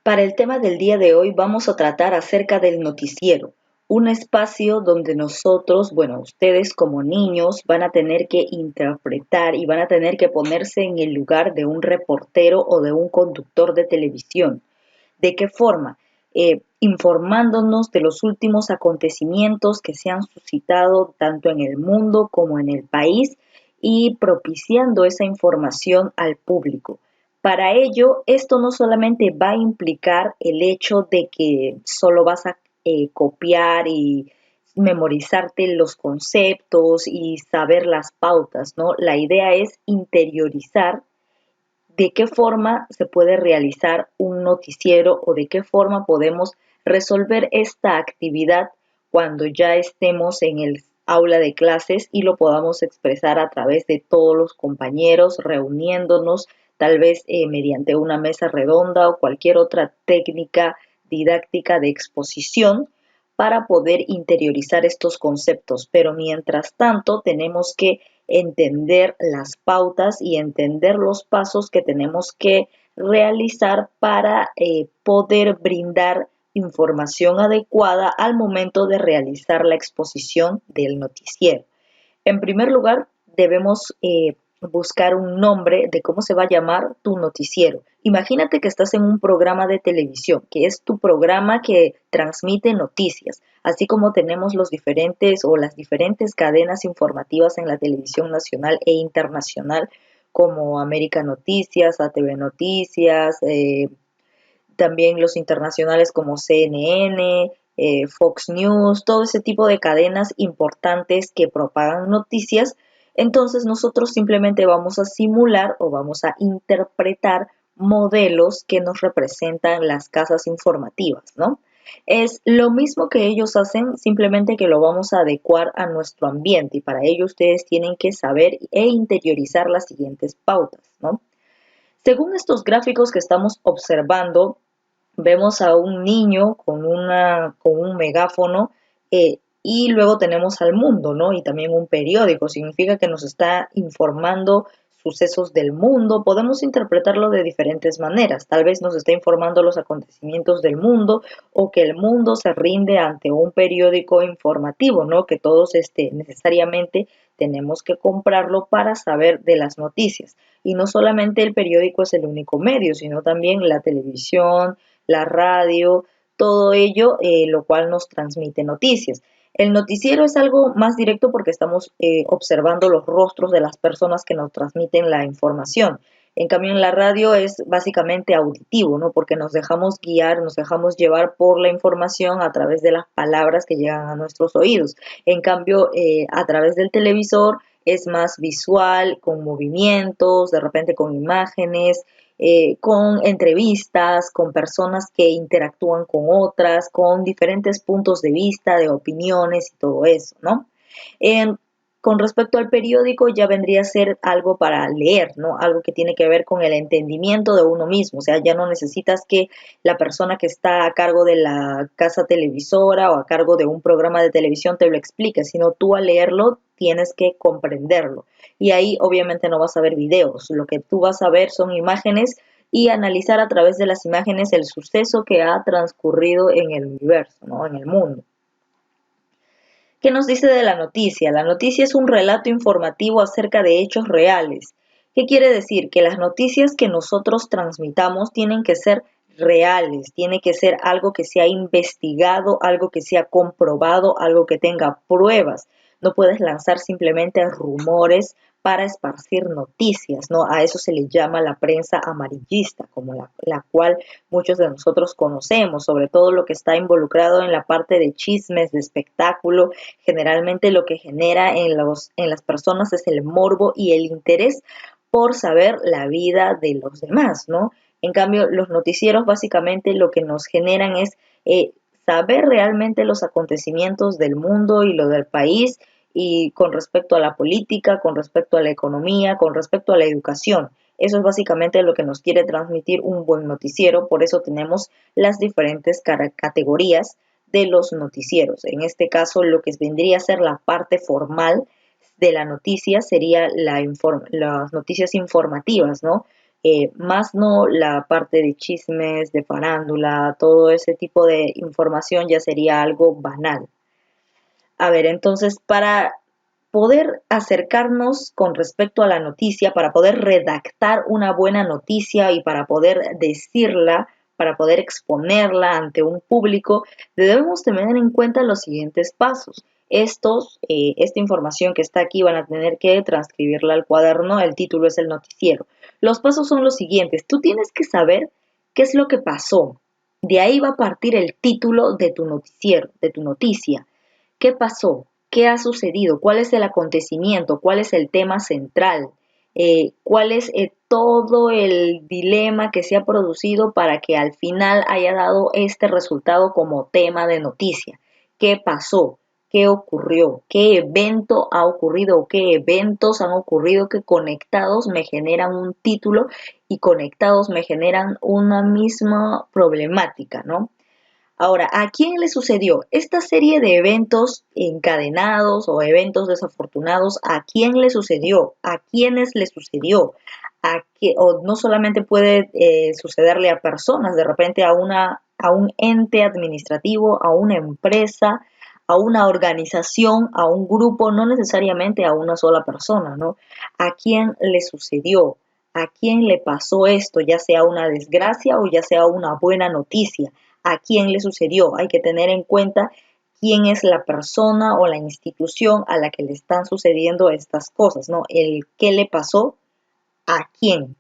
Para el tema del día de hoy vamos a tratar acerca del noticiero, un espacio donde nosotros, bueno, ustedes como niños van a tener que interpretar y van a tener que ponerse en el lugar de un reportero o de un conductor de televisión. ¿De qué forma? Informándonos de los últimos acontecimientos que se han suscitado tanto en el mundo como en el país y propiciando esa información al público. Para ello, esto no solamente va a implicar el hecho de que solo vas a copiar y memorizarte los conceptos y saber las pautas, ¿no? La idea es interiorizar de qué forma se puede realizar un noticiero o de qué forma podemos resolver esta actividad cuando ya estemos en el aula de clases y lo podamos expresar a través de todos los compañeros, reuniéndonos tal vez mediante una mesa redonda o cualquier otra técnica didáctica de exposición para poder interiorizar estos conceptos. Pero mientras tanto tenemos que entender las pautas y entender los pasos que tenemos que realizar para poder brindar información adecuada al momento de realizar la exposición del noticiero. En primer lugar, debemos buscar un nombre de cómo se va a llamar tu noticiero. Imagínate que estás en un programa de televisión, que es tu programa que transmite noticias, así como tenemos los diferentes o las diferentes cadenas informativas en la televisión nacional e internacional, como América Noticias, ATV Noticias, también los internacionales como CNN, Fox News, todo ese tipo de cadenas importantes que propagan noticias. Entonces nosotros simplemente vamos a simular o vamos a interpretar modelos que nos representan las casas informativas, ¿no? Es lo mismo que ellos hacen, simplemente que lo vamos a adecuar a nuestro ambiente y para ello ustedes tienen que saber e interiorizar las siguientes pautas, ¿no? Según estos gráficos que estamos observando, vemos a un niño con un megáfono y luego tenemos al mundo, ¿no? Y también un periódico, significa que nos está informando sucesos del mundo. Podemos interpretarlo de diferentes maneras. Tal vez nos está informando los acontecimientos del mundo o que el mundo se rinde ante un periódico informativo, ¿no? Que todos necesariamente tenemos que comprarlo para saber de las noticias. Y no solamente el periódico es el único medio, sino también la televisión, la radio, todo ello, lo cual nos transmite noticias. El noticiero es algo más directo porque estamos observando los rostros de las personas que nos transmiten la información. En cambio, en la radio es básicamente auditivo, ¿no? Porque nos dejamos guiar, nos dejamos llevar por la información a través de las palabras que llegan a nuestros oídos. En cambio, a través del televisor es más visual, con movimientos, de repente con imágenes, con entrevistas, con personas que interactúan con otras, con diferentes puntos de vista, de opiniones y todo eso, ¿no? Eh, con respecto al periódico ya vendría a ser algo para leer, ¿no? Algo que tiene que ver con el entendimiento de uno mismo, o sea, ya no necesitas que la persona que está a cargo de la casa televisora o a cargo de un programa de televisión te lo explique, sino tú al leerlo tienes que comprenderlo. Y ahí obviamente no vas a ver videos, lo que tú vas a ver son imágenes y analizar a través de las imágenes el suceso que ha transcurrido en el universo, ¿no? En el mundo. ¿Qué nos dice de la noticia? La noticia es un relato informativo acerca de hechos reales. ¿Qué quiere decir? Que las noticias que nosotros transmitamos tienen que ser reales, tiene que ser algo que se ha investigado, algo que se ha comprobado, algo que tenga pruebas. No puedes lanzar simplemente rumores para esparcir noticias, ¿no? A eso se le llama la prensa amarillista, como la cual muchos de nosotros conocemos, sobre todo lo que está involucrado en la parte de chismes, de espectáculo. Generalmente lo que genera en las personas es el morbo y el interés por saber la vida de los demás, ¿no? En cambio, los noticieros básicamente lo que nos generan es saber realmente los acontecimientos del mundo y lo del país y con respecto a la política, con respecto a la economía, con respecto a la educación. Eso es básicamente lo que nos quiere transmitir un buen noticiero, por eso tenemos las diferentes categorías de los noticieros. En este caso, lo que vendría a ser la parte formal de la noticia sería las noticias informativas, ¿no? más no la parte de chismes, de farándula, todo ese tipo de información ya sería algo banal. A ver, entonces, para poder acercarnos con respecto a la noticia, para poder redactar una buena noticia y para poder decirla, para poder exponerla ante un público, debemos tener en cuenta los siguientes pasos. Esta información que está aquí van a tener que transcribirla al cuaderno, el título es el noticiero. Los pasos son los siguientes, tú tienes que saber qué es lo que pasó. De ahí va a partir el título de tu noticiero, de tu noticia. ¿Qué pasó? ¿Qué ha sucedido? ¿Cuál es el acontecimiento? ¿Cuál es el tema central? ¿Cuál es todo el dilema que se ha producido para que al final haya dado este resultado como tema de noticia? ¿Qué pasó? ¿Qué ocurrió? ¿Qué evento ha ocurrido? ¿Qué eventos han ocurrido que conectados me generan un título y conectados me generan una misma problemática, ¿no? Ahora, ¿a quién le sucedió esta serie de eventos encadenados o eventos desafortunados? ¿A quién le sucedió? ¿A quiénes le sucedió? O no solamente puede sucederle a personas, de repente a un ente administrativo, a una empresa, a una organización, a un grupo, no necesariamente a una sola persona, ¿no? ¿A quién le sucedió? ¿A quién le pasó esto? Ya sea una desgracia o ya sea una buena noticia. ¿A quién le sucedió? Hay que tener en cuenta quién es la persona o la institución a la que le están sucediendo estas cosas, ¿no? El qué le pasó a quién.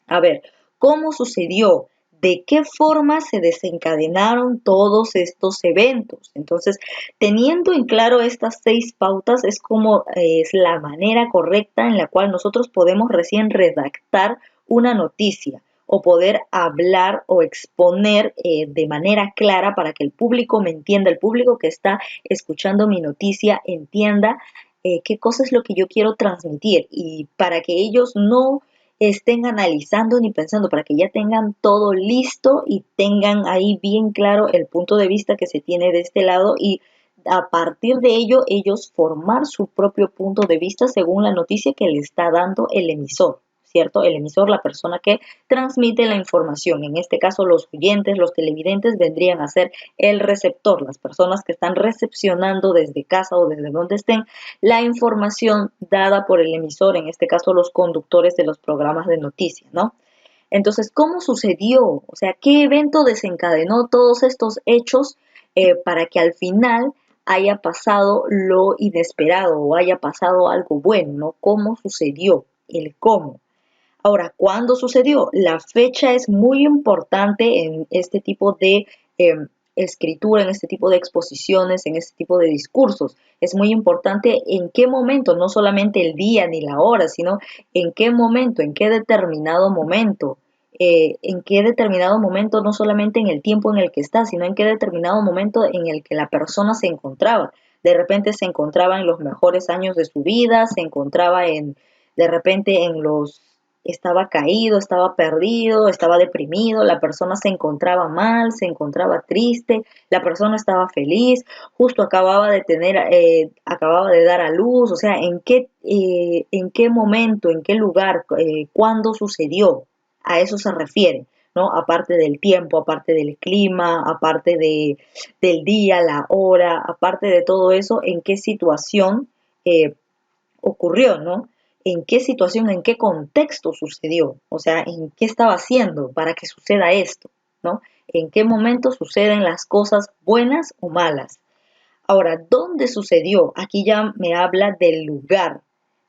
A ver, ¿cómo sucedió? ¿De qué forma se desencadenaron todos estos eventos? Entonces, teniendo en claro estas 6 pautas, es como es la manera correcta en la cual nosotros podemos recién redactar una noticia o poder hablar o exponer de manera clara para que el público me entienda, el público que está escuchando mi noticia entienda qué cosa es lo que yo quiero transmitir y para que ellos no estén analizando ni pensando, para que ya tengan todo listo y tengan ahí bien claro el punto de vista que se tiene de este lado y a partir de ello ellos formar su propio punto de vista según la noticia que le está dando el emisor, ¿cierto? El emisor, la persona que transmite la información. En este caso, los oyentes, los televidentes vendrían a ser el receptor, las personas que están recepcionando desde casa o desde donde estén la información dada por el emisor, en este caso los conductores de los programas de noticias, ¿no? Entonces, ¿cómo sucedió? O sea, ¿qué evento desencadenó todos estos hechos para que al final haya pasado lo inesperado o haya pasado algo bueno, ¿no? ¿Cómo sucedió? El cómo. Ahora, ¿cuándo sucedió? La fecha es muy importante en este tipo de escritura, en este tipo de exposiciones, en este tipo de discursos. Es muy importante en qué momento, no solamente el día ni la hora, sino en qué momento, en qué determinado momento. En qué determinado momento, no solamente en el tiempo en el que está, sino en qué determinado momento en el que la persona se encontraba. De repente se encontraba en los mejores años de su vida, se encontraba de repente estaba caído, estaba perdido, estaba deprimido, la persona se encontraba mal, se encontraba triste, la persona estaba feliz, justo acababa de dar a luz, o sea, en qué momento, en qué lugar, cuándo sucedió, a eso se refiere, ¿no? Aparte del tiempo, aparte del clima, del día, la hora, aparte de todo eso, en qué situación ocurrió, ¿no? ¿En qué situación, en qué contexto sucedió? O sea, ¿en qué estaba haciendo para que suceda esto? ¿No? ¿En qué momento suceden las cosas buenas o malas? Ahora, ¿dónde sucedió? Aquí ya me habla del lugar,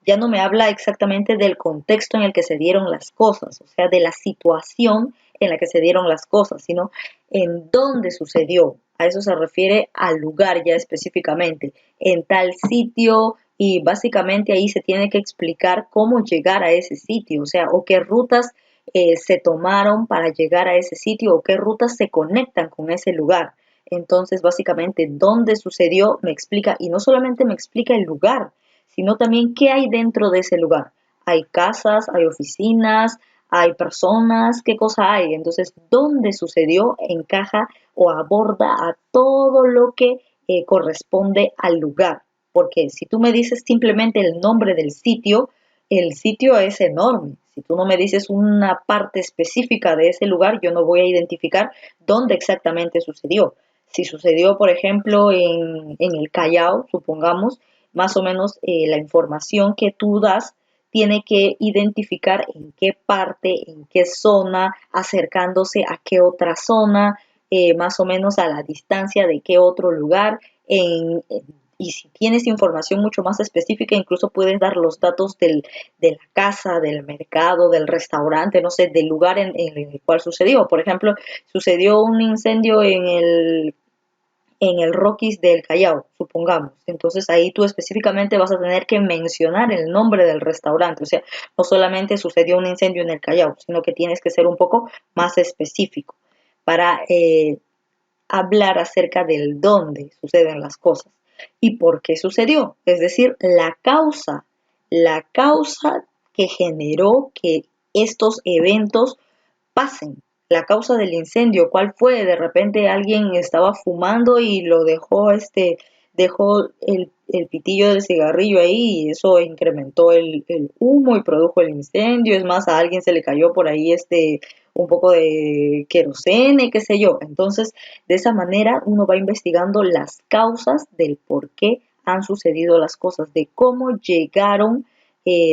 ya no me habla exactamente del contexto en el que se dieron las cosas, o sea, de la situación en la que se dieron las cosas, sino en dónde sucedió. A eso se refiere al lugar ya específicamente, en tal sitio y básicamente ahí se tiene que explicar cómo llegar a ese sitio, o sea, o qué rutas se tomaron para llegar a ese sitio o qué rutas se conectan con ese lugar. Entonces, básicamente, dónde sucedió me explica, y no solamente me explica el lugar, sino también qué hay dentro de ese lugar. Hay casas, hay oficinas, hay personas, qué cosa hay. Entonces, dónde sucedió encaja o aborda a todo lo que corresponde al lugar. Porque si tú me dices simplemente el nombre del sitio, el sitio es enorme. Si tú no me dices una parte específica de ese lugar, yo no voy a identificar dónde exactamente sucedió. Si sucedió, por ejemplo, en el Callao, supongamos, más o menos la información que tú das tiene que identificar en qué parte, en qué zona, acercándose a qué otra zona, más o menos a la distancia de qué otro lugar, y si tienes información mucho más específica, incluso puedes dar los datos de la casa, del mercado, del restaurante, no sé, del lugar en el cual sucedió. Por ejemplo, sucedió un incendio en el Rockies del Callao, supongamos. Entonces ahí tú específicamente vas a tener que mencionar el nombre del restaurante. O sea, no solamente sucedió un incendio en el Callao, sino que tienes que ser un poco más específico para hablar acerca del dónde suceden las cosas y por qué sucedió. Es decir, la causa que generó que estos eventos pasen. La causa del incendio, ¿cuál fue? De repente alguien estaba fumando y lo dejó, dejó el pitillo del cigarrillo ahí y eso incrementó el humo y produjo el incendio. Es más, a alguien se le cayó por ahí un poco de querosene, qué sé yo. Entonces, de esa manera uno va investigando las causas del por qué han sucedido las cosas, de cómo llegaron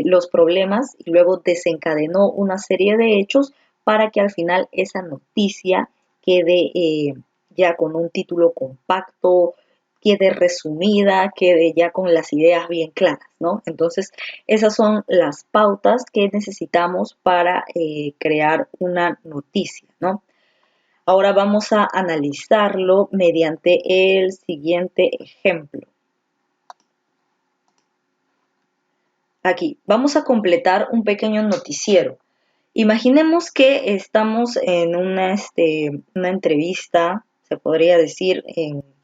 los problemas y luego desencadenó una serie de hechos para que al final esa noticia quede ya con un título compacto, quede resumida, quede ya con las ideas bien claras, ¿no? Entonces, esas son las pautas que necesitamos para crear una noticia, ¿no? Ahora vamos a analizarlo mediante el siguiente ejemplo. Aquí, vamos a completar un pequeño noticiero. Imaginemos que estamos en una entrevista, se podría decir,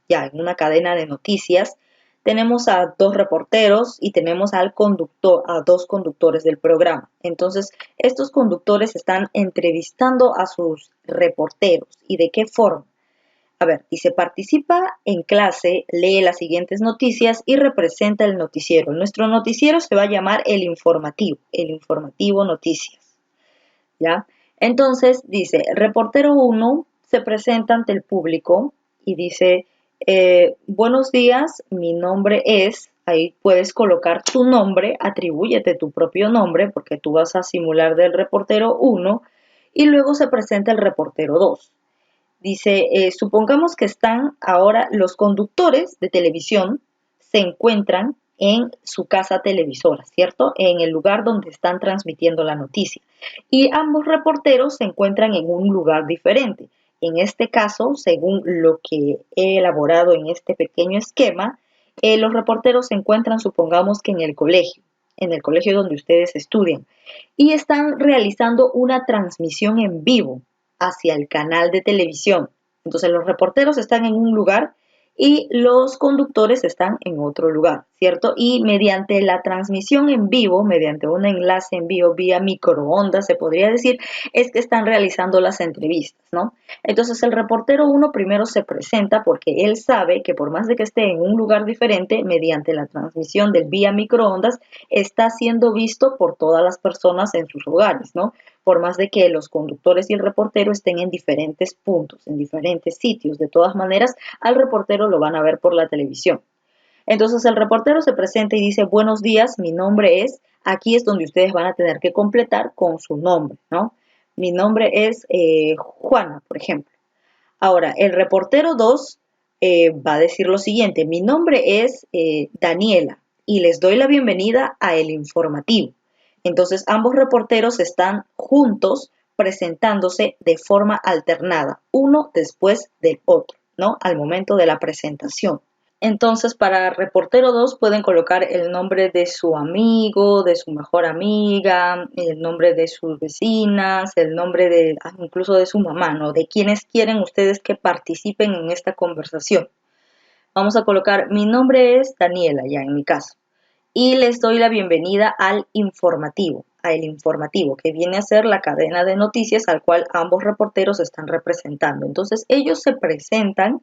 ya en una cadena de noticias. Tenemos a dos reporteros y tenemos al conductor, a dos conductores del programa. Entonces, estos conductores están entrevistando a sus reporteros. ¿Y de qué forma? A ver, dice, participa en clase, lee las siguientes noticias y representa el noticiero. Nuestro noticiero se va a llamar el informativo noticias. ¿Ya? Entonces dice, reportero 1 se presenta ante el público y dice, buenos días, mi nombre es, ahí puedes colocar tu nombre, atribúyete tu propio nombre porque tú vas a simular del reportero 1 y luego se presenta el reportero 2. Dice, supongamos que están ahora los conductores de televisión, se encuentran en su casa televisora, ¿cierto? En el lugar donde están transmitiendo la noticia. Y ambos reporteros se encuentran en un lugar diferente. En este caso, según lo que he elaborado en este pequeño esquema, los reporteros se encuentran, supongamos que en el colegio donde ustedes estudian, y están realizando una transmisión en vivo hacia el canal de televisión. Entonces los reporteros están en un lugar y los conductores están en otro lugar, ¿cierto? Y mediante la transmisión en vivo, mediante un enlace en vivo vía microondas, se podría decir, es que están realizando las entrevistas, ¿no? Entonces el reportero 1 primero se presenta porque él sabe que por más de que esté en un lugar diferente, mediante la transmisión del vía microondas, está siendo visto por todas las personas en sus hogares, ¿no? Por más de que los conductores y el reportero estén en diferentes puntos, en diferentes sitios. De todas maneras, al reportero lo van a ver por la televisión. Entonces el reportero se presenta y dice, buenos días, mi nombre es, aquí es donde ustedes van a tener que completar con su nombre, ¿no? Mi nombre es Juana, por ejemplo. Ahora, el reportero 2 va a decir lo siguiente, mi nombre es Daniela y les doy la bienvenida a El Informativo. Entonces, ambos reporteros están juntos presentándose de forma alternada, uno después del otro, ¿no? Al momento de la presentación. Entonces, para reportero 2 pueden colocar el nombre de su amigo, de su mejor amiga, el nombre de sus vecinas, el nombre de incluso de su mamá, ¿no? De quienes quieren ustedes que participen en esta conversación. Vamos a colocar, mi nombre es Daniela, ya en mi caso, y les doy la bienvenida al informativo, a El Informativo, que viene a ser la cadena de noticias al cual ambos reporteros están representando. Entonces, ellos se presentan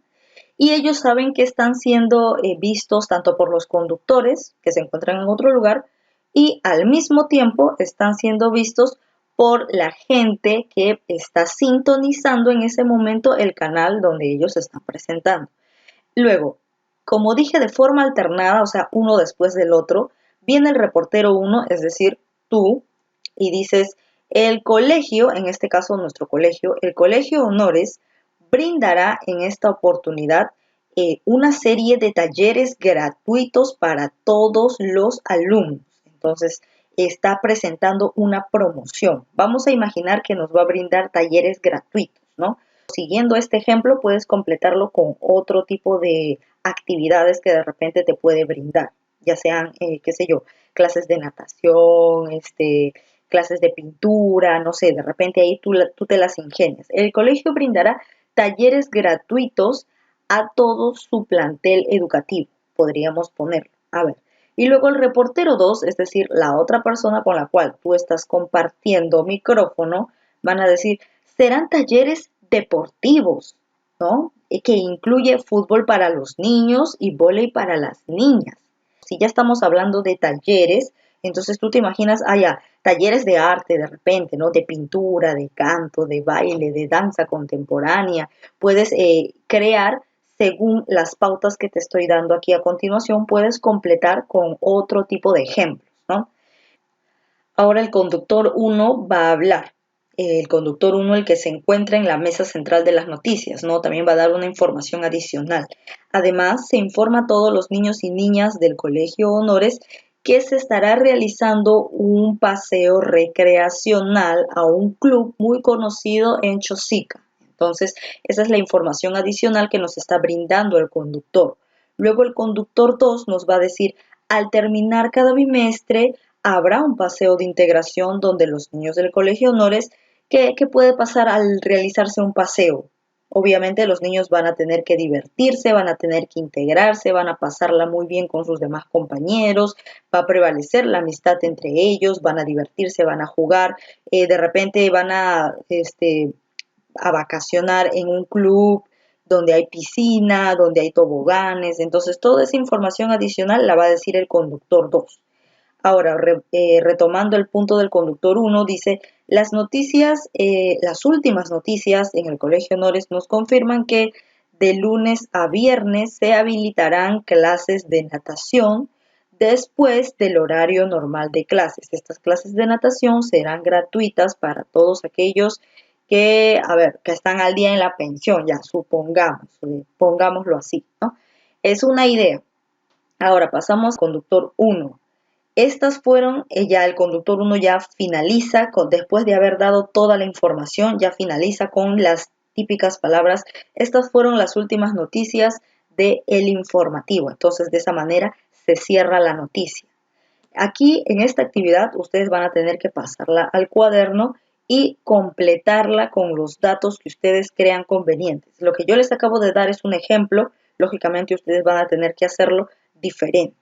y ellos saben que están siendo vistos tanto por los conductores que se encuentran en otro lugar y al mismo tiempo están siendo vistos por la gente que está sintonizando en ese momento el canal donde ellos se están presentando. Luego, como dije, de forma alternada, o sea, uno después del otro, viene el reportero 1, es decir, tú, y dices, el colegio, en este caso nuestro colegio, el Colegio Honores, brindará en esta oportunidad una serie de talleres gratuitos para todos los alumnos. Entonces, está presentando una promoción. Vamos a imaginar que nos va a brindar talleres gratuitos, ¿no? Siguiendo este ejemplo, puedes completarlo con otro tipo de actividades que de repente te puede brindar, ya sean, qué sé yo, clases de natación, clases de pintura, no sé, de repente ahí tú te las ingenias. El colegio brindará talleres gratuitos a todo su plantel educativo, podríamos ponerlo. A ver, y luego el reportero 2, es decir, la otra persona con la cual tú estás compartiendo micrófono, van a decir, serán talleres deportivos, ¿no? Que incluye fútbol para los niños y vóley para las niñas. Si ya estamos hablando de talleres, entonces tú te imaginas, talleres de arte de repente, ¿no? De pintura, de canto, de baile, de danza contemporánea. Puedes crear según las pautas que te estoy dando aquí a continuación, puedes completar con otro tipo de ejemplos, ¿no? Ahora el conductor 1 va a hablar. El conductor 1, el que se encuentra en la mesa central de las noticias, ¿no? También va a dar una información adicional. Además, se informa a todos los niños y niñas del Colegio Honores que se estará realizando un paseo recreacional a un club muy conocido en Chosica. Entonces, esa es la información adicional que nos está brindando el conductor. Luego el conductor 2 nos va a decir, al terminar cada bimestre, habrá un paseo de integración donde los niños del Colegio Honores, ¿qué puede pasar al realizarse un paseo? Obviamente los niños van a tener que divertirse, van a tener que integrarse, van a pasarla muy bien con sus demás compañeros, va a prevalecer la amistad entre ellos, van a divertirse, van a jugar, de repente van a vacacionar en un club donde hay piscina, donde hay toboganes, entonces toda esa información adicional la va a decir el conductor 2. Ahora, retomando el punto del conductor 1, dice, las noticias, las últimas noticias en el Colegio Honores nos confirman que de lunes a viernes se habilitarán clases de natación después del horario normal de clases. Estas clases de natación serán gratuitas para todos aquellos que están al día en la pensión, ya supongamos, pongámoslo así, ¿no? Es una idea. Ahora pasamos al conductor 1. Estas fueron, ya el conductor 1 ya finaliza, después de haber dado toda la información, ya finaliza con las típicas palabras, estas fueron las últimas noticias del informativo. Entonces, de esa manera se cierra la noticia. Aquí, en esta actividad, ustedes van a tener que pasarla al cuaderno y completarla con los datos que ustedes crean convenientes. Lo que yo les acabo de dar es un ejemplo, lógicamente ustedes van a tener que hacerlo diferente.